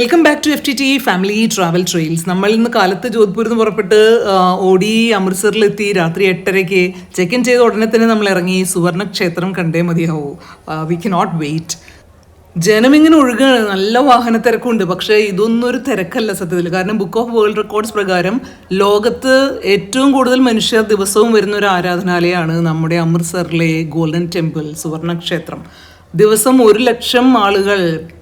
Welcome back to FTT family travel trails. നമ്മൾ ഇന്ന് കാലത്ത് ജോധ്പൂരിൽ നിന്ന് പുറപ്പെട്ട് ഓടി അമൃത്സറിലെത്തി. രാത്രി 8:30 ചെക്ക് ഇൻ ചെയ്ത ഉടനെ തന്നെ നമ്മൾ ഇറങ്ങി. സുവർണ ക്ഷേത്രം കണ്ടേ മതിയാവൂ. We cannot wait. ജനമിങ്ങനെ ഒഴുകാണ്, നല്ല വാഹന തിരക്കുണ്ട്. പക്ഷേ ഇതൊന്നും ഒരു തിരക്കല്ല സത്യത്തിൽ. കാരണം ബുക്ക് ഓഫ് വേൾഡ് റെക്കോർഡ്സ് പ്രകാരം ലോകത്ത് ഏറ്റവും കൂടുതൽ മനുഷ്യർ ദിവസവും വരുന്ന ഒരു ആരാധനാലയമാണ് നമ്മുടെ അമൃത്സറിലെ ഗോൾഡൻ ടെമ്പിൾ സുവർണ ക്ഷേത്രം. ദിവസം 1 ലക്ഷം ആളുകൾ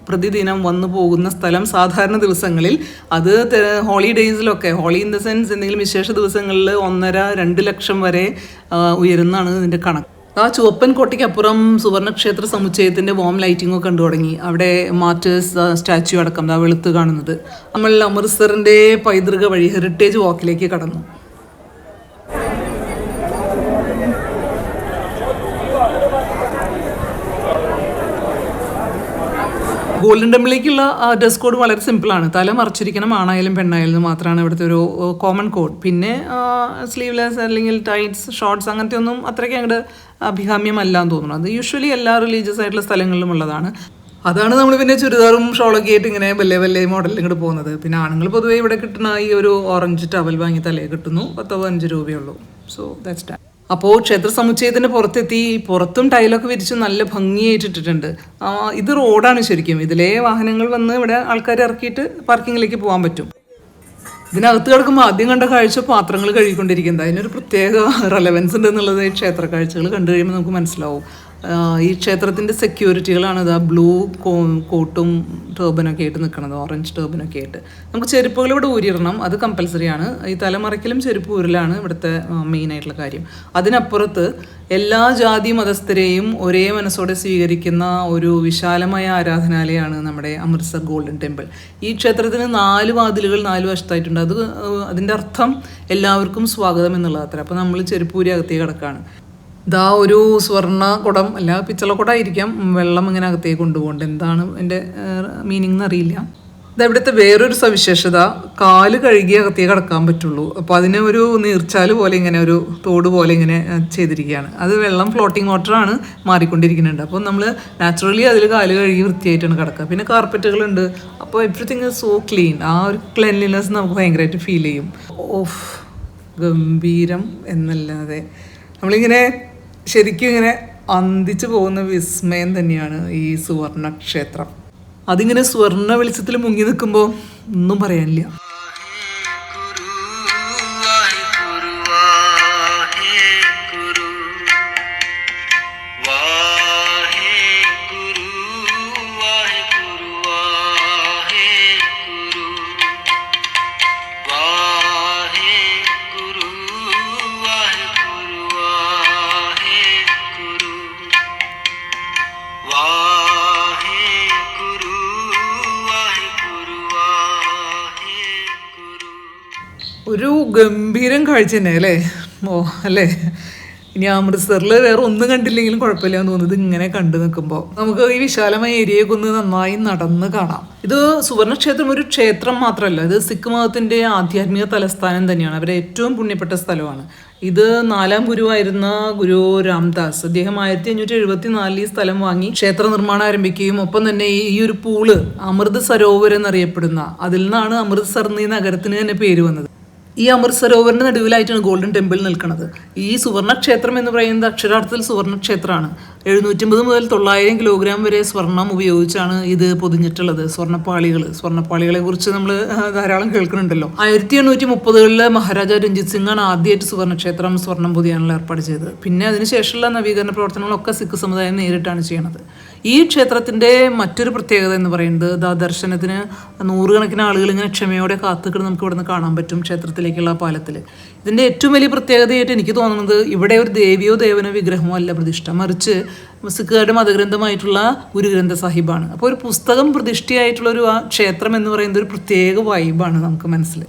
പ്രതിദിനം വന്നു പോകുന്ന സ്ഥലം സാധാരണ ദിവസങ്ങളിൽ. അത് ഹോളിഡേയ്സിലൊക്കെ, ഹോളി ഇൻ ദ സെൻസ് എന്തെങ്കിലും വിശേഷ ദിവസങ്ങളിൽ 1.5-2 ലക്ഷം വരെ ഉയരുന്നതാണ് ഇതിൻ്റെ കണക്ക്. ആ ചുവപ്പൻ കോട്ടയ്ക്കപ്പുറം സുവർണക്ഷേത്ര സമുച്ചയത്തിൻ്റെ വോം ലൈറ്റിംഗ് ഒക്കെ കണ്ടു തുടങ്ങി. അവിടെ മാർട്ടേഴ്സ് സ്റ്റാച്യു അടക്കം വെളുത്ത് കാണുന്നത്. നമ്മൾ അമൃത്സറിൻ്റെ പൈതൃക വഴി ഹെറിറ്റേജ് വാക്കിലേക്ക് കടന്നു. ഗോൾഡൻ ടെമ്പിളിലേക്കുള്ള ഡ്രസ് കോഡ് വളരെ സിമ്പിളാണ്. തല മറച്ചിരിക്കണം, ആണായാലും പെണ്ണായാലും മാത്രമാണ് ഇവിടുത്തെ ഒരു കോമൺ കോഡ്. പിന്നെ സ്ലീവ്ലെസ് അല്ലെങ്കിൽ ടൈറ്റ്സ്, ഷോർട്ട്സ് അങ്ങനത്തെ ഒന്നും അത്രയ്ക്ക് അങ്ങോട്ട് അഭികാമ്യമല്ല എന്ന് തോന്നുന്നു. അത് യൂഷ്വലി എല്ലാ റിലീജിയസ് ആയിട്ടുള്ള സ്ഥലങ്ങളിലും ഉള്ളതാണ്. അതാണ് നമ്മൾ പിന്നെ ചുരിദാറും ഷോളൊക്കെ ആയിട്ട് ഇങ്ങനെ വലിയ മോഡലിൽ ഇങ്ങോട്ട് പോകുന്നത്. പിന്നെ ആണുങ്ങൾ പൊതുവേ ഇവിടെ കിട്ടുന്ന ഈ ഒരു ഓറഞ്ച് ടവൽ വാങ്ങി തലയിൽ കിട്ടുന്നു. 10-15 രൂപയുള്ളൂ. So that's that. അപ്പോൾ ക്ഷേത്ര സമുച്ചയത്തിൻ്റെ പുറത്തെത്തി. പുറത്തും ടൈലൊക്കെ വിരിച്ച് നല്ല ഭംഗിയായിട്ടിട്ടുണ്ട്. ഇത് റോഡാണ് ശരിക്കും. ഇതിലെ വാഹനങ്ങൾ വന്ന് ഇവിടെ ആൾക്കാർ ഇറക്കിയിട്ട് പാർക്കിങ്ങിലേക്ക് പോകാൻ പറ്റും. ഇതിനകത്ത് കിടക്കുമ്പോൾ ആദ്യം കണ്ട കാഴ്ച പാത്രങ്ങൾ കഴുകിക്കൊണ്ടിരിക്കുന്നത്. അതിനൊരു പ്രത്യേക റെലവൻസ് ഉണ്ട് എന്നുള്ളത് ഈ ക്ഷേത്ര കാഴ്ചകൾ കണ്ടു കഴിയുമ്പോൾ നമുക്ക് മനസ്സിലാവും. ഈ ക്ഷേത്രത്തിൻ്റെ സെക്യൂരിറ്റികളാണ് ഇതാ ബ്ലൂ കോട്ടും ടേബനൊക്കെ ആയിട്ട് നിൽക്കുന്നത്, ഓറഞ്ച് ടേബനൊക്കെ ആയിട്ട്. നമുക്ക് ചെരുപ്പുകൾ ഇവിടെ ഊരിയിടണം, അത് കമ്പൽസറിയാണ്. ഈ തലമറയ്ക്കലും ചെരുപ്പ് ഊരലാണ് ഇവിടുത്തെ മെയിനായിട്ടുള്ള കാര്യം. അതിനപ്പുറത്ത് എല്ലാ ജാതി മതസ്ഥരെയും ഒരേ മനസ്സോടെ സ്വീകരിക്കുന്ന ഒരു വിശാലമായ ആരാധനാലയമാണ് നമ്മുടെ അമൃത്സർ ഗോൾഡൻ ടെമ്പിൾ. ഈ ക്ഷേത്രത്തിന് 4 വാതിലുകൾ 4 വശത്തായിട്ടുണ്ട്. അതിൻ്റെ അർത്ഥം എല്ലാവർക്കും സ്വാഗതം എന്നുള്ളതത്ര. അപ്പോൾ നമ്മൾ ചെരുപ്പൂരി അകത്തേക്ക് കിടക്കുകയാണ്. ഇതാ ഒരു സ്വർണ്ണ കുടം, അല്ല പിച്ചള കുടമായിരിക്കാം, വെള്ളം ഇങ്ങനെ അകത്തേക്ക് കൊണ്ടുപോകുന്നുണ്ട്. എന്താണ് എൻ്റെ മീനിങ് എന്നറിയില്ല. ഇവിടുത്തെ വേറൊരു സവിശേഷത, കാല് കഴുകി അകത്തേക്ക് കിടക്കാൻ പറ്റുള്ളൂ. അപ്പോൾ അതിനെ ഒരു നീർച്ചാല് പോലെ ഇങ്ങനെ ഒരു തോട് പോലെ ഇങ്ങനെ ചെയ്തിരിക്കുകയാണ്. അത് വെള്ളം ഫ്ലോട്ടിങ് വാട്ടറാണ്, മാറിക്കൊണ്ടിരിക്കുന്നുണ്ട്. അപ്പോൾ നമ്മൾ നാച്ചുറലി അതിൽ കാല് കഴുകി വൃത്തിയായിട്ടാണ് കിടക്കുക. പിന്നെ കാർപ്പറ്റുകളുണ്ട്. അപ്പോൾ എവ്രിതിങ് ഈസ് സോ ക്ലീൻ. ആ ഒരു ക്ലെൻലിനെസ് നമുക്ക് ഭയങ്കരമായിട്ട് ഫീൽ ചെയ്യും. ഓഫ്, ഗംഭീരം എന്നല്ലാതെ നമ്മളിങ്ങനെ ശരിക്കും ഇങ്ങനെ അന്തിച്ചു പോകുന്ന വിസ്മയം തന്നെയാണ് ഈ സുവർണ ക്ഷേത്രം. അതിങ്ങനെ സ്വർണ്ണ വെളിച്ചത്തിൽ മുങ്ങി നിൽക്കുമ്പോൾ ഒന്നും പറയാനില്ല. ഒരു ഗംഭീരം കാഴ്ച തന്നെ അല്ലേ? അല്ലേ? ഇനി അമൃത്സറിൽ വേറെ ഒന്നും കണ്ടില്ലെങ്കിലും കുഴപ്പമില്ല എന്ന് തോന്നുന്നത് ഇങ്ങനെ കണ്ടു നിൽക്കുമ്പോൾ. നമുക്ക് ഈ വിശാലമായ ഏരിയയൊക്കെ ഒന്ന് നന്നായി നടന്ന് കാണാം. ഇത് സുവർണക്ഷേത്രം ഒരു ക്ഷേത്രം മാത്രമല്ല, ഇത് സിഖ് മതത്തിൻ്റെ ആധ്യാത്മിക തലസ്ഥാനം തന്നെയാണ്. അവരെ ഏറ്റവും പുണ്യപ്പെട്ട സ്ഥലമാണ്. ഇത് 4ാം ഗുരുവായിരുന്ന ഗുരു രാംദാസ്, അദ്ദേഹം 1574 ഈ സ്ഥലം വാങ്ങി ക്ഷേത്ര നിർമ്മാണം ആരംഭിക്കുകയും ഒപ്പം തന്നെ ഈ ഒരു പൂള് അമൃത് സരോവർ എന്നറിയപ്പെടുന്ന, അതിൽ നിന്നാണ് അമൃത്സർ എന്ന ഈ നഗരത്തിന് തന്നെ പേര് വന്നത്. ഈ അമൃത് സരോവറിൻ്റെ നടുവിലായിട്ടാണ് ഗോൾഡൻ ടെമ്പിൾ നിൽക്കുന്നത്. ഈ സുവർണക്ഷേത്രം എന്ന് പറയുന്നത് അക്ഷരാർത്ഥത്തിൽ സുവർണക്ഷേത്രമാണ്. 750 മുതൽ 900 കിലോഗ്രാം വരെ സ്വർണം ഉപയോഗിച്ചാണ് ഇത് പൊതിഞ്ഞിട്ടുള്ളത്. സ്വർണ്ണപ്പാളികളെ കുറിച്ച് നമ്മൾ ധാരാളം കേൾക്കുന്നുണ്ടല്ലോ. 1830-കളിൽ മഹാരാജ രഞ്ജിത് സിംഗാണ് ആദ്യമായിട്ട് സുവർണക്ഷേത്രം സ്വർണം പൊതിയാനുള്ള ഏർപ്പാട് ചെയ്തത്. പിന്നെ അതിനുശേഷമുള്ള നവീകരണ പ്രവർത്തനങ്ങളൊക്കെ സിഖ് സമുദായം നേരിട്ടാണ് ചെയ്യണത്. ഈ ക്ഷേത്രത്തിൻ്റെ മറ്റൊരു പ്രത്യേകത എന്ന് പറയുന്നത് ദർശനത്തിന് 100 കണക്കിന് ആളുകൾ ഇങ്ങനെ ക്ഷമയോടെ കാത്തുകിട്ട് നമുക്ക് ഇവിടുന്ന് കാണാൻ പറ്റും ക്ഷേത്രത്തിലേക്കുള്ള പാലത്തിൽ. ഇതിൻ്റെ ഏറ്റവും വലിയ പ്രത്യേകതയായിട്ട് എനിക്ക് തോന്നുന്നത് ഇവിടെ ഒരു ദേവിയോ ദേവനോ വിഗ്രഹമോ അല്ല പ്രതിഷ്ഠ, മറിച്ച് സിഖുകാരുടെ മതഗ്രന്ഥമായിട്ടുള്ള ഗുരുഗ്രന്ഥ സാഹിബാണ്. അപ്പോൾ ഒരു പുസ്തകം പ്രതിഷ്ഠയായിട്ടുള്ളൊരു ക്ഷേത്രം എന്ന് പറയുന്നത് ഒരു പ്രത്യേക വൈബാണ് നമുക്ക് മനസ്സിൽ.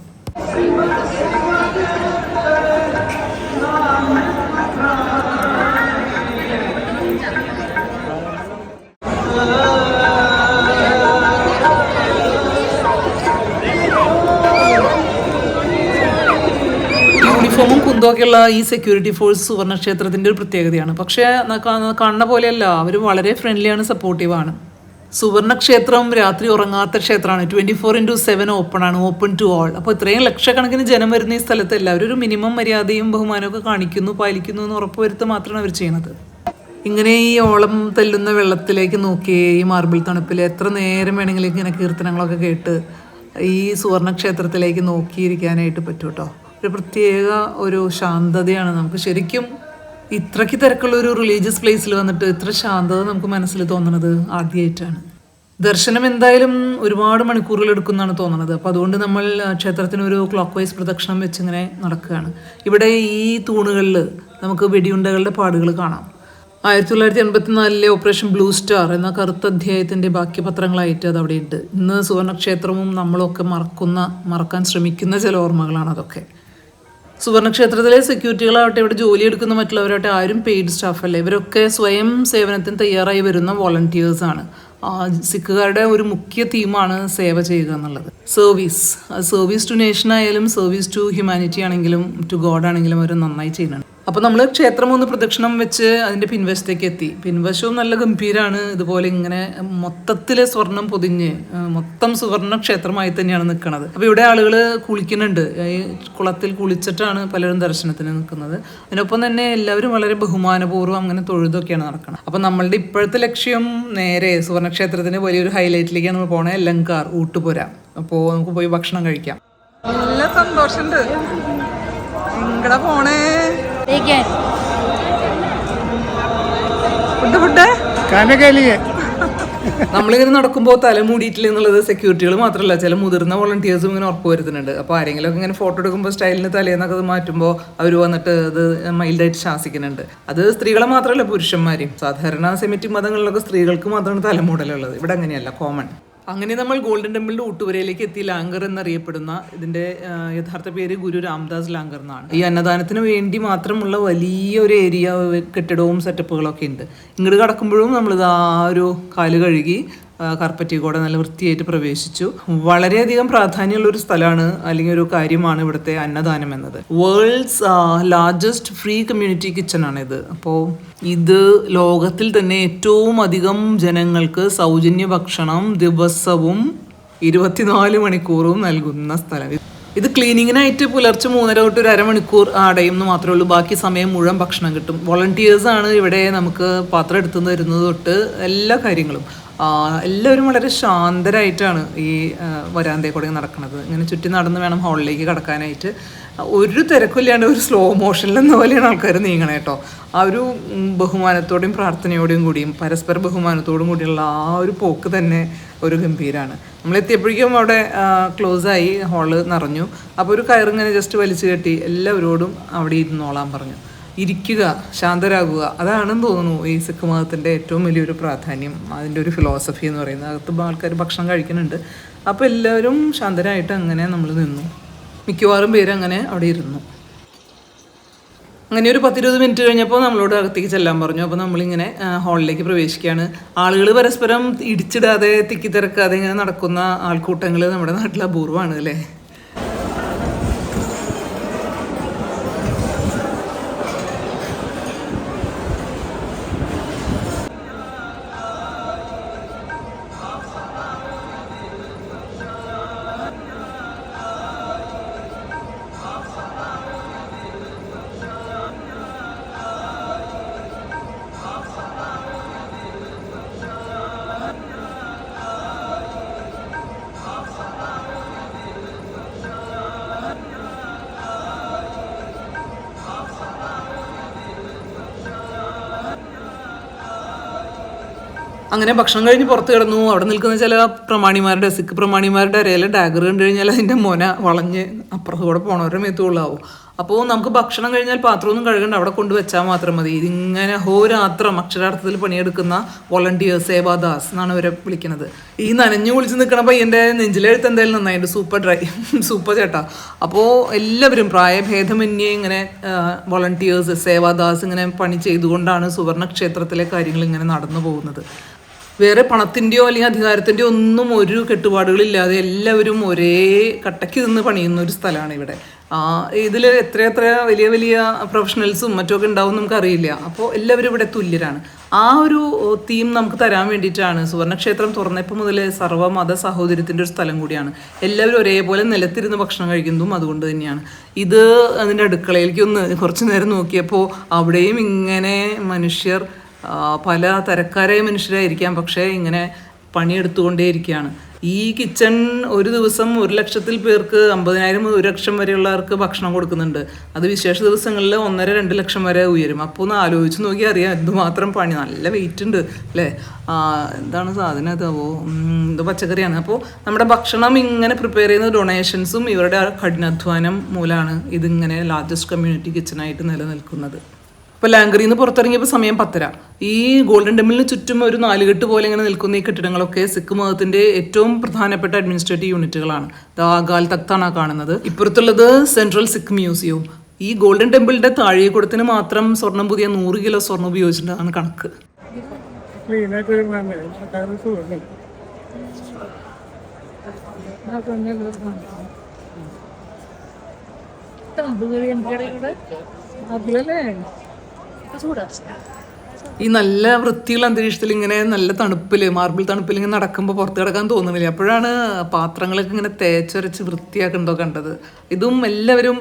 യൂണിഫോമും കുന്തമൊക്കെയുള്ള ഈ സെക്യൂരിറ്റി ഫോഴ്സ് സുവർണക്ഷേത്രത്തിൻ്റെ ഒരു പ്രത്യേകതയാണ്. പക്ഷേ കാണുന്ന പോലെയല്ല, അവർ വളരെ ഫ്രണ്ട്ലിയാണ്, സപ്പോർട്ടീവാണ്. സുവർണക്ഷേത്രം രാത്രി ഉറങ്ങാത്ത ക്ഷേത്രമാണ്. 24/7 ഓപ്പൺ ആണ്, ഓപ്പൺ ടു ഓൾ. അപ്പോൾ ഇത്രയും ലക്ഷക്കണക്കിന് ജനം വരുന്ന ഈ സ്ഥലത്ത് എല്ലാവരും ഒരു മിനിമം മര്യാദയും ബഹുമാനമൊക്കെ കാണിക്കുന്നു, പാലിക്കുന്നു എന്ന് ഉറപ്പുവരുത്തുക മാത്രമാണ് അവർ ചെയ്യുന്നത്. ഇങ്ങനെ ഈ ഓളം തെല്ലുന്ന വെള്ളത്തിലേക്ക് നോക്കി ഈ മാർബിൾ തണുപ്പിൽ എത്ര നേരം വേണമെങ്കിലും ഇങ്ങനെ കീർത്തനങ്ങളൊക്കെ കേട്ട് ഈ സുവർണക്ഷേത്രത്തിലേക്ക് നോക്കിയിരിക്കാനായിട്ട് പറ്റും കേട്ടോ. ഒരു പ്രത്യേക ഒരു ശാന്തതയാണ് നമുക്ക് ശരിക്കും. ഇത്രയ്ക്ക് തിരക്കുള്ള ഒരു റിലീജിയസ് പ്ലേസിൽ വന്നിട്ട് ഇത്ര ശാന്തത നമുക്ക് മനസ്സിൽ തോന്നുന്നത് ആദ്യമായിട്ടാണ്. ദർശനം എന്തായാലും ഒരുപാട് മണിക്കൂറുകൾ എടുക്കുന്നതാണ് തോന്നുന്നത്. അപ്പോൾ അതുകൊണ്ട് നമ്മൾ ക്ഷേത്രത്തിനൊരു ക്ലോക്ക് വൈസ് പ്രദക്ഷിണം വെച്ചിങ്ങനെ നടക്കുകയാണ്. ഇവിടെ ഈ തൂണുകളിൽ നമുക്ക് വെടിയുണ്ടകളുടെ പാടുകൾ കാണാം. 1984 ഓപ്പറേഷൻ ബ്ലൂ സ്റ്റാർ എന്ന കറുത്ത അധ്യായത്തിൻ്റെ ബാക്കി പത്രങ്ങളായിട്ട് അത് അവിടെയുണ്ട്. ഇന്ന് സുവർണക്ഷേത്രവും നമ്മളൊക്കെ മറക്കാൻ ശ്രമിക്കുന്ന ചില ഓർമ്മകളാണ് അതൊക്കെ. സുവർണക്ഷേത്രത്തിലെ സെക്യൂരിറ്റികളാവട്ടെ, ഇവിടെ ജോലിയെടുക്കുന്ന മറ്റുള്ളവരാവട്ടെ ആരും പെയ്ഡ് സ്റ്റാഫല്ല. ഇവരൊക്കെ സ്വയം സേവനത്തിന് തയ്യാറായി വരുന്ന വോളണ്ടിയേഴ്സാണ്. സിഖുകാരുടെ ഒരു മുഖ്യ തീമാണ് സേവ ചെയ്യുക എന്നുള്ളത്. സർവീസ് ടു നേഷൻ ആയാലും സർവീസ് ടു ഹ്യൂമാനിറ്റി ആണെങ്കിലും ടു ഗോഡ് ആണെങ്കിലും അവർ നന്നായി ചെയ്യുന്നുണ്ട്. അപ്പോൾ നമ്മൾ ക്ഷേത്രം ഒന്ന് പ്രദക്ഷിണം വെച്ച് അതിൻ്റെ പിൻവശത്തേക്ക് എത്തി. പിൻവശവും നല്ല ഗംഭീരമാണ്. ഇതുപോലെ ഇങ്ങനെ മൊത്തത്തിൽ സ്വർണം പൊതിഞ്ഞ് മൊത്തം സുവർണ ക്ഷേത്രമായി തന്നെയാണ് നിൽക്കുന്നത്. അപ്പോൾ ഇവിടെ ആളുകൾ കുളിക്കുന്നുണ്ട്. ഈ കുളത്തിൽ കുളിച്ചിട്ടാണ് പലരും ദർശനത്തിന് നിൽക്കുന്നത്. അതിനൊപ്പം തന്നെ എല്ലാവരും വളരെ ബഹുമാനപൂർവ്വം അങ്ങനെ തൊഴുതൊക്കെയാണ് നടക്കുന്നത്. അപ്പോൾ നമ്മളുടെ ഇപ്പോഴത്തെ ലക്ഷ്യം നേരെ സുവർണക്ഷേത്രത്തിൻ്റെ വലിയൊരു ഹൈലൈറ്റിലേക്കാണ് നമ്മൾ പോണേ, ലങ്കാർ ഊട്ടുപുര. അപ്പോൾ നമുക്ക് പോയി ഭക്ഷണം കഴിക്കാം. നല്ല സന്തോഷമുണ്ട്. എങ്ങടെ പോണേ? നമ്മളിങ്ങനെ നടക്കുമ്പോൾ തല മൂടിയിട്ടില്ല എന്നുള്ളത് സെക്യൂരിറ്റികൾ മാത്രമല്ല, ചില മുതിർന്ന വോളണ്ടിയേഴ്സും ഇങ്ങനെ ഉറപ്പ് വരുത്തുന്നുണ്ട്. അപ്പോൾ ആരെങ്കിലും ഒക്കെ ഇങ്ങനെ ഫോട്ടോ എടുക്കുമ്പോൾ സ്റ്റൈലിന് തലേന്നൊക്കെ അത് മാറ്റുമ്പോൾ അവർ വന്നിട്ട് അത് മൈൽഡായിട്ട് ശാസിക്കുന്നുണ്ട്. അത് സ്ത്രീകളെ മാത്രമല്ല പുരുഷന്മാരെയും. സാധാരണ സെമിറ്റിക് മതങ്ങളിലൊക്കെ സ്ത്രീകൾക്ക് മാത്രമാണ് തലമൂടലുള്ളത്. ഇവിടെ അങ്ങനെയല്ല, കോമൺ. അങ്ങനെ നമ്മൾ ഗോൾഡൻ ടെമ്പിളിൻ്റെ ഊട്ടുപുരയിലേക്ക് എത്തി. ലാങ്കർ എന്നറിയപ്പെടുന്ന ഇതിൻ്റെ യഥാർത്ഥ പേര് ഗുരു രാംദാസ് ലാങ്കർ എന്നാണ്. ഈ അന്നദാനത്തിന് വേണ്ടി മാത്രമുള്ള വലിയൊരു ഏരിയ, കെട്ടിടവും സെറ്റപ്പുകളൊക്കെ ഉണ്ട്. ഇങ്ങോട്ട് കടക്കുമ്പോഴും നമ്മളിത് ഒരു കാല് കഴുകി കാർപ്പറ്റിൽ കൂടെ നല്ല വൃത്തിയായിട്ട് പ്രവേശിച്ചു. വളരെയധികം പ്രാധാന്യമുള്ളൊരു സ്ഥലമാണ്, അല്ലെങ്കിൽ ഒരു കാര്യമാണ് ഇവിടുത്തെ അന്നദാനം എന്നത്. World's largest free community kitchen ആണിത്. അപ്പോൾ ഇത് ലോകത്തിൽ തന്നെ ഏറ്റവും അധികം ജനങ്ങൾക്ക് സൗജന്യ ഭക്ഷണം ദിവസവും 24 മണിക്കൂറും നൽകുന്ന സ്ഥലം. ഇത് ക്ലീനിങ്ങിനായിട്ട് പുലർച്ചെ 3:30 തൊട്ട് ഒരു അരമണിക്കൂർ അടയും എന്ന് മാത്രമേ ഉള്ളൂ. ബാക്കി സമയം മുഴുവൻ ഭക്ഷണം കിട്ടും. വോളണ്ടിയേഴ്സാണ് ഇവിടെ നമുക്ക് പാത്രം എടുത്തു തരുന്നത് തൊട്ട് എല്ലാ കാര്യങ്ങളും. എല്ലാവരും വളരെ ശാന്തരായിട്ടാണ് ഈ വരാന്തയിൽ കൂടെ നടക്കുന്നത്. ഇങ്ങനെ ചുറ്റി നടന്ന് വേണം ഹാളിലേക്ക് കടക്കാനായിട്ട്. ഒരു തിരക്കില്ലാണ്ട് ഒരു സ്ലോ മോഷനിൽ എന്ന പോലെയാണ് ആൾക്കാർ നീങ്ങണേ കേട്ടോ. ആ ഒരു ബഹുമാനത്തോടെയും പ്രാർത്ഥനയോടെയും കൂടിയും പരസ്പര ബഹുമാനത്തോടും കൂടിയുള്ള ആ ഒരു പോക്ക് തന്നെ ഒരു ഗംഭീരമാണ്. നമ്മളെത്തിയപ്പോഴേക്കും അവിടെ ക്ലോസായി, ഹാള് നിറഞ്ഞു. അപ്പോൾ ഒരു കയറിങ്ങനെ ജസ്റ്റ് വലിച്ചു കെട്ടി എല്ലാവരോടും അവിടെ ഇരുന്നോളാൻ പറഞ്ഞു. ഇരിക്കുക, ശാന്തരാകുക, അതാണെന്ന് തോന്നുന്നു ഈ സിഖ് മതത്തിൻ്റെ ഏറ്റവും വലിയൊരു പ്രാധാന്യം, അതിൻ്റെ ഒരു ഫിലോസഫി എന്ന് പറയുന്നത്. അകത്ത് ആൾക്കാർ ഭക്ഷണം കഴിക്കുന്നുണ്ട്. അപ്പോൾ എല്ലാവരും ശാന്തരായിട്ട് അങ്ങനെ നമ്മൾ നിന്നു. മിക്കവാറും പേര് അങ്ങനെ അവിടെ ഇരുന്നു. അങ്ങനെ ഒരു 10-20 മിനിറ്റ് കഴിഞ്ഞപ്പോൾ നമ്മളോട് അകത്തേക്ക് ചെല്ലാൻ പറഞ്ഞു. അപ്പോൾ നമ്മളിങ്ങനെ ഹാളിലേക്ക് പ്രവേശിക്കുകയാണ്. ആളുകൾ പരസ്പരം ഇടിച്ചിടാതെ തിക്കിത്തിരക്കാതെ ഇങ്ങനെ നടക്കുന്ന ആൾക്കൂട്ടങ്ങൾ നമ്മുടെ നാട്ടിൽ അപൂർവമാണ് അല്ലേ. അങ്ങനെ ഭക്ഷണം കഴിഞ്ഞ് പുറത്ത് കിടന്നു. അവിടെ നിൽക്കുന്ന ചില പ്രമാണിമാരുടെ, സിഖ് പ്രമാണിമാരുടെ അരയിൽ ഡാഗർ കണ്ടു കഴിഞ്ഞാൽ അതിൻ്റെ മൊന വളഞ്ഞ് അപ്പുറത്ത് കൂടെ പോണവരുടെ മേത്തുകൊള്ളാവും. അപ്പോൾ നമുക്ക് ഭക്ഷണം കഴിഞ്ഞാൽ പാത്രമൊന്നും കഴുകണ്ട, അവിടെ കൊണ്ടുവച്ചാൽ മാത്രം മതി. ഇതിങ്ങനെ ഹോരാത്രം അക്ഷരാർത്ഥത്തിൽ പണിയെടുക്കുന്ന വോളണ്ടിയേഴ്സ്, സേവാദാസ് എന്നാണ് അവരെ വിളിക്കുന്നത്. ഈ നനഞ്ഞു കുളിച്ച് നിൽക്കണ പയ്യൻ്റെ നെഞ്ചിലെഴുത്ത് എന്തായാലും നന്നായിട്ട് സൂപ്പർ ഡ്രൈ, സൂപ്പർ ചേട്ടാ. അപ്പോൾ എല്ലാവരും പ്രായഭേദമന്യേ ഇങ്ങനെ വോളണ്ടിയേഴ്സ്, സേവാദാസ് ഇങ്ങനെ പണി ചെയ്തുകൊണ്ടാണ് സുവർണക്ഷേത്രത്തിലെ കാര്യങ്ങൾ ഇങ്ങനെ നടന്നു പോകുന്നത്. വേറെ പണത്തിൻ്റെയോ അല്ലെങ്കിൽ അധികാരത്തിൻ്റെയോ ഒന്നും ഒരു കെട്ടുപാടുകളില്ലാതെ എല്ലാവരും ഒരേ കട്ടയ്ക്ക് നിന്ന് പണിയുന്ന ഒരു സ്ഥലമാണ് ഇവിടെ. ഇതിൽ എത്ര വലിയ വലിയ പ്രൊഫഷണൽസും മറ്റുമൊക്കെ ഉണ്ടാവും നമുക്കറിയില്ല. അപ്പോൾ എല്ലാവരും ഇവിടെ തുല്യരാണ്. ആ ഒരു തീം നമുക്ക് തരാൻ വേണ്ടിയിട്ടാണ് സുവർണക്ഷേത്രം തുറന്നപ്പോൾ മുതൽ സർവ്വമത സഹോദര്യത്തിൻ്റെ ഒരു സ്ഥലം കൂടിയാണ്. എല്ലാവരും ഒരേപോലെ നിലത്തിരുന്ന് ഭക്ഷണം കഴിക്കുന്നതും അതുകൊണ്ട് തന്നെയാണ്. ഇത് അതിൻ്റെ അടുക്കളയിലേക്ക് ഒന്ന് കുറച്ച് നേരം നോക്കിയപ്പോൾ അവിടെയും ഇങ്ങനെ മനുഷ്യർ പല തരക്കാരായ മനുഷ്യരായിരിക്കാം, പക്ഷേ ഇങ്ങനെ പണിയെടുത്തുകൊണ്ടേയിരിക്കുകയാണ്. ഈ കിച്ചൺ ഒരു ദിവസം 1,00,000 പേർക്ക് 50,000 1 ലക്ഷം വരെയുള്ളവർക്ക് ഭക്ഷണം കൊടുക്കുന്നുണ്ട്. അത് വിശേഷ ദിവസങ്ങളിൽ 1.5-2 ലക്ഷം വരെ ഉയരും. അപ്പോൾ ഒന്ന് ആലോചിച്ച് നോക്കി അറിയാം എന്തുമാത്രം പണി. നല്ല വെയിറ്റ് ഉണ്ട് അല്ലേ. എന്താണ് സാധനം അതാവോ, ഇത് പച്ചക്കറിയാണ്. അപ്പോൾ നമ്മുടെ ഭക്ഷണം ഇങ്ങനെ പ്രിപ്പയർ ചെയ്യുന്ന ഡൊണേഷൻസും ഇവരുടെ കഠിനാധ്വാനം മൂലമാണ് ഇതിങ്ങനെ ലാർജസ്റ്റ് കമ്മ്യൂണിറ്റി കിച്ചണായിട്ട് നിലനിൽക്കുന്നത്. ഇപ്പോൾ ലാംഗറിയിൽ നിന്ന് പുറത്തിറങ്ങിയപ്പോൾ സമയം 10:30. ഈ ഗോൾഡൻ ടെമ്പിളിന് ചുറ്റും ഒരു 4 കെട്ട് പോലെ ഇങ്ങനെ നിൽക്കുന്ന ഈ കെട്ടിടങ്ങളൊക്കെ സിഖ് മതത്തിൻ്റെ ഏറ്റവും പ്രധാനപ്പെട്ട അഡ്മിനിസ്ട്രേറ്റീവ് യൂണിറ്റുകളാണ്. ഗാൽ തക്താണ് കാണുന്നത്. ഇപ്പുറത്തുള്ളത് സെൻട്രൽ സിഖ് മ്യൂസിയവും. ഈ ഗോൾഡൻ ടെമ്പിളിൻ്റെ താഴേക്കൂടത്തിന് മാത്രം സ്വർണം പുതിയ 100 കിലോ സ്വർണ്ണം ഉപയോഗിച്ചിട്ടാണ് കണക്ക്. ഈ നല്ല വൃത്തിയുള്ള അന്തരീക്ഷത്തിൽ ഇങ്ങനെ നല്ല തണുപ്പിൽ മാർബിൾ തണുപ്പിൽ ഇങ്ങനെ നടക്കുമ്പോൾ പുറത്ത് കിടക്കാൻ തോന്നുന്നില്ല. അപ്പോഴാണ് പാത്രങ്ങളൊക്കെ ഇങ്ങനെ തേച്ചൊരച്ച് വൃത്തിയാക്കുന്നതോ കണ്ടത്. ഇതും എല്ലാവരും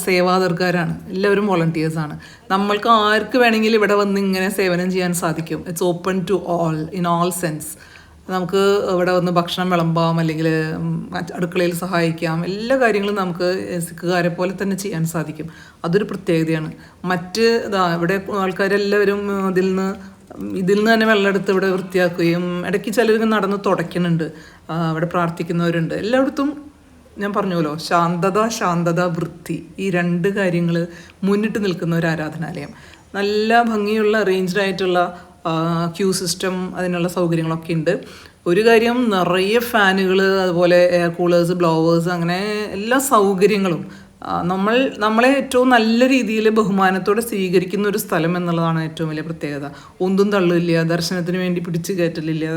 സേവാദർക്കാരാണ്, എല്ലാവരും വോളണ്ടിയേഴ്സാണ്. നമ്മൾക്ക് ആർക്ക് വേണമെങ്കിലും ഇവിടെ വന്ന് ഇങ്ങനെ സേവനം ചെയ്യാൻ സാധിക്കും. It's open to all in all sense. നമുക്ക് ഇവിടെ വന്ന് ഭക്ഷണം വിളമ്പാം, അല്ലെങ്കിൽ അടുക്കളയിൽ സഹായിക്കാം. എല്ലാ കാര്യങ്ങളും നമുക്ക് സിഖുകാരെ പോലെ തന്നെ ചെയ്യാൻ സാധിക്കും. അതൊരു പ്രത്യേകതയാണ്. മറ്റ് ഇവിടെ ആൾക്കാരെല്ലാവരും ഇതിൽ നിന്ന് തന്നെ വെള്ളമെടുത്ത് ഇവിടെ വൃത്തിയാക്കുകയും ഇടയ്ക്ക് ചിലർക്ക് നടന്ന് തുടയ്ക്കുന്നുണ്ട്. ഇവിടെ പ്രാർത്ഥിക്കുന്നവരുണ്ട്. എല്ലായിടത്തും ഞാൻ പറഞ്ഞല്ലോ, ശാന്തത വൃത്തി, ഈ 2 കാര്യങ്ങൾ മുന്നിട്ട് നിൽക്കുന്ന ഒരു ആരാധനാലയം. നല്ല ഭംഗിയുള്ള അറേഞ്ച്ഡ് ആയിട്ടുള്ള ക്യൂ സിസ്റ്റം, അതിനുള്ള സൗകര്യങ്ങളൊക്കെ ഉണ്ട്. ഒരു കാര്യം, നിറയെ ഫാനുകൾ, അതുപോലെ എയർ കൂളേഴ്സ്, ബ്ലോവേഴ്സ്, അങ്ങനെ എല്ലാ സൗകര്യങ്ങളും. നമ്മളെ ഏറ്റവും നല്ല രീതിയിൽ ബഹുമാനത്തോടെ സ്വീകരിക്കുന്ന ഒരു സ്ഥലം എന്നുള്ളതാണ് ഏറ്റവും വലിയ പ്രത്യേകത. ഒന്നും തള്ളില്ല, ദർശനത്തിന് വേണ്ടി പിടിച്ചു കയറ്റലില്ല,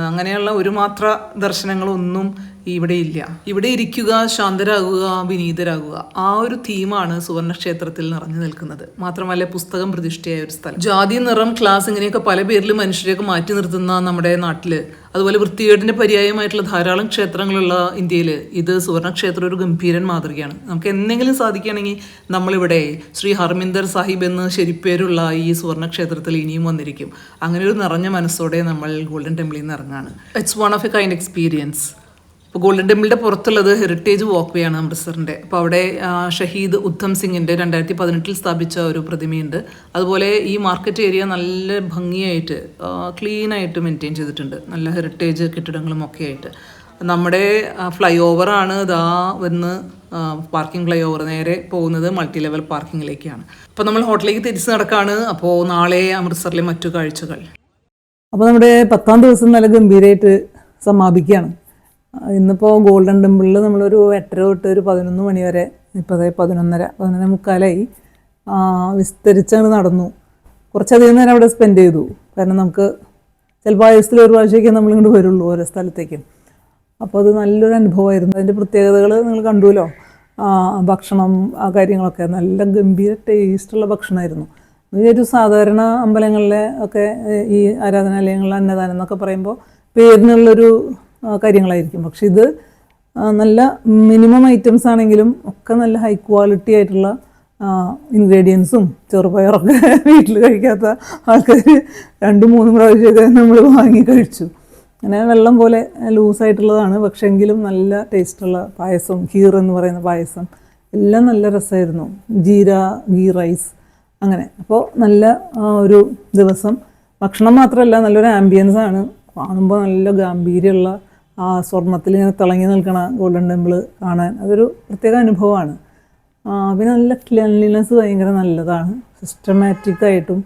അങ്ങനെയുള്ള ഒരു മാത്ര ദർശനങ്ങളൊന്നും ഇവിടെ ഇല്ല. ഇവിടെ ഇരിക്കുക, ശാന്തരാകുക, വിനീതരാകുക, ആ ഒരു തീമാണ് സുവർണക്ഷേത്രത്തിൽ നിറഞ്ഞു നിൽക്കുന്നത്. മാത്രമല്ല പുസ്തകം പ്രതിഷ്ഠയായ ഒരു സ്ഥലം. ജാതി, നിറം, ക്ലാസ് ഇങ്ങനെയൊക്കെ പല പേരിൽ മനുഷ്യരെയൊക്കെ മാറ്റി നിർത്തുന്ന നമ്മുടെ നാട്ടിൽ, അതുപോലെ വൃത്തികേടിൻ്റെ പര്യായമായിട്ടുള്ള ധാരാളം ക്ഷേത്രങ്ങളുള്ള ഇന്ത്യയിൽ ഇത് സുവർണക്ഷേത്രം ഒരു ഗംഭീരൻ മാതൃകയാണ്. നമുക്ക് എന്തെങ്കിലും സാധിക്കുകയാണെങ്കിൽ നമ്മളിവിടെ ശ്രീ ഹർമിന്ദർ സാഹിബ് എന്ന് ശരിപ്പേരുള്ള ഈ സുവർണക്ഷേത്രത്തിൽ ഇനിയും വന്നിരിക്കും. അങ്ങനെ ഒരു നിറഞ്ഞ മനസ്സോടെ നമ്മൾ ഗോൾഡൻ ടെമ്പിളിൽ നിന്ന് ഇറങ്ങാണ്. It's one of a kind experience. ഇപ്പോൾ ഗോൾഡൻ ടെമ്പിളിൻ്റെ പുറത്തുള്ളത് ഹെറിറ്റേജ് വാക്ക് വേ ആണ് അമൃത്സറിൻ്റെ. അപ്പോൾ അവിടെ ഷഹീദ് ഉദ്ധം സിംഗിൻ്റെ 2018 സ്ഥാപിച്ച ഒരു പ്രതിമയുണ്ട്. അതുപോലെ ഈ മാർക്കറ്റ് ഏരിയ നല്ല ഭംഗിയായിട്ട് ക്ലീനായിട്ട് മെയിൻറ്റെയിൻ ചെയ്തിട്ടുണ്ട്, നല്ല ഹെറിറ്റേജ് കെട്ടിടങ്ങളും ഒക്കെ ആയിട്ട്. നമ്മുടെ ഫ്ലൈ ഓവറാണ് വന്ന് പാർക്കിംഗ് ഫ്ലൈ ഓവർ നേരെ പോകുന്നത് മൾട്ടി ലെവൽ പാർക്കിങ്ങിലേക്കാണ്. അപ്പോൾ നമ്മൾ ഹോട്ടലിലേക്ക് തിരിച്ച് നടക്കുകയാണ്. അപ്പോൾ നാളെ അമൃത്സറിലെ മറ്റു കാഴ്ചകൾ. അപ്പോൾ നമ്മുടെ 10ാം ദിവസം നല്ല ഗംഭീരമായിട്ട് സമാപിക്കുകയാണ്. ഇന്നിപ്പോൾ ഗോൾഡൻ ടെമ്പിളിൽ നമ്മളൊരു 8:30 തൊട്ട് ഒരു 11 മണി വരെ, ഇപ്പോൾ 11:30-11:45 വിസ്തരിച്ചങ്ങ് നടന്നു. കുറച്ചധികം നേരം അവിടെ സ്പെൻഡ് ചെയ്തു. കാരണം നമുക്ക് ചിലപ്പോൾ ആയുസത്തിൽ ഒരു പ്രാവശ്യമൊക്കെ നമ്മളിങ്ങോട്ട് വരുള്ളൂ ഓരോ സ്ഥലത്തേക്കും. അപ്പോൾ അത് നല്ലൊരു അനുഭവമായിരുന്നു. അതിൻ്റെ പ്രത്യേകതകൾ നിങ്ങൾ കണ്ടുവല്ലോ. ഭക്ഷണം, ആ കാര്യങ്ങളൊക്കെ നല്ല ഗംഭീര ടേസ്റ്റുള്ള ഭക്ഷണമായിരുന്നു. ഒരു സാധാരണ അമ്പലങ്ങളിലെ ഒക്കെ ഈ ആരാധനാലയങ്ങളിലെ അന്നദാനം എന്നൊക്കെ പറയുമ്പോൾ പേരിനുള്ളൊരു കാര്യങ്ങളായിരിക്കും. പക്ഷെ ഇത് നല്ല മിനിമം ഐറ്റംസ് ആണെങ്കിലും ഒക്കെ നല്ല ഹൈ ക്വാളിറ്റി ആയിട്ടുള്ള ഇൻഗ്രീഡിയൻസും ചെറുപയറൊക്കെ വീട്ടിൽ കഴിക്കാത്ത ആൾക്കാർ 2-3 പ്രാവശ്യമൊക്കെ നമ്മൾ വാങ്ങി കഴിച്ചു. അങ്ങനെ വെള്ളം പോലെ ലൂസായിട്ടുള്ളതാണ്, പക്ഷേ എങ്കിലും നല്ല ടേസ്റ്റുള്ള പായസം, ഖീർ എന്ന് പറയുന്ന പായസം എല്ലാം നല്ല രസമായിരുന്നു. ഗീ റൈസ് അങ്ങനെ. അപ്പോൾ നല്ല ഒരു ദിവസം. ഭക്ഷണം മാത്രമല്ല, നല്ലൊരു ആംബിയൻസ് ആണ്. കാണുമ്പോൾ നല്ല ഗാംഭീര്യമുള്ള ആ സ്വർണ്ണത്തിൽ ഇങ്ങനെ തിളങ്ങി നിൽക്കണ ഗോൾഡൻ ടെമ്പിൾ കാണാൻ അതൊരു പ്രത്യേക അനുഭവമാണ്. പിന്നെ നല്ല ക്ലീൻലിനെസ് ഭയങ്കര നല്ലതാണ്. സിസ്റ്റമാറ്റിക്കായിട്ടും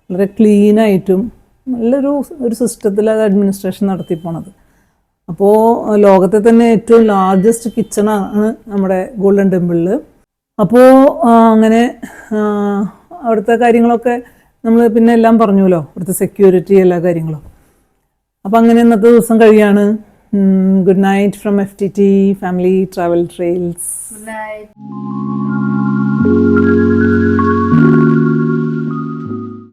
വളരെ ക്ലീനായിട്ടും നല്ലൊരു സിസ്റ്റത്തിൽ അത് അഡ്മിനിസ്ട്രേഷൻ നടത്തിപ്പോണത്. അപ്പോൾ ലോകത്തെ തന്നെ ഏറ്റവും ലാർജസ്റ്റ് കിച്ചണാണ് നമ്മുടെ ഗോൾഡൻ ടെമ്പിളിൽ. അപ്പോൾ അങ്ങനെ അവിടുത്തെ കാര്യങ്ങളൊക്കെ നമ്മൾ പിന്നെ എല്ലാം പറഞ്ഞുല്ലോ, അവിടുത്തെ സെക്യൂരിറ്റി എല്ലാ കാര്യങ്ങളും. അപ്പോൾ അങ്ങനെ ഇന്നത്തെ ദിവസം കഴിയാണ്. Good night from FTT Family Travel Trails. Good night.